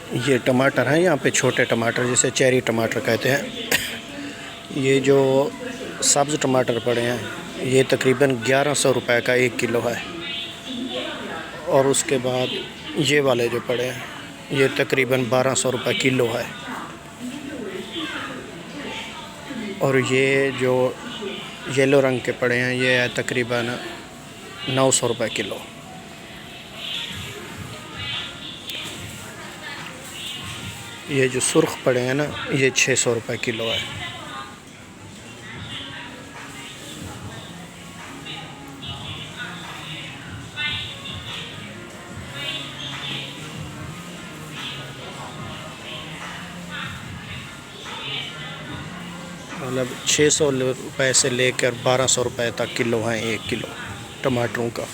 ये टमाटर हैं, यहाँ पे छोटे टमाटर जिसे चेरी टमाटर कहते हैं। ये जो सब्ज़ टमाटर पड़े हैं ये तकरीबन 1100 रुपए का 1 किलो है। और उसके बाद ये वाले जो पड़े हैं ये तकरीबन 1200 रुपए किलो है। और ये जो येलो रंग के पड़े हैं ये है तकरीबन 900 रुपए किलो। ये जो सुर्ख पड़े हैं ना ये 600 रुपए किलो है। मतलब 600 रुपए से लेकर 1200 रुपए तक किलो हैं 1 किलो टमाटरों का।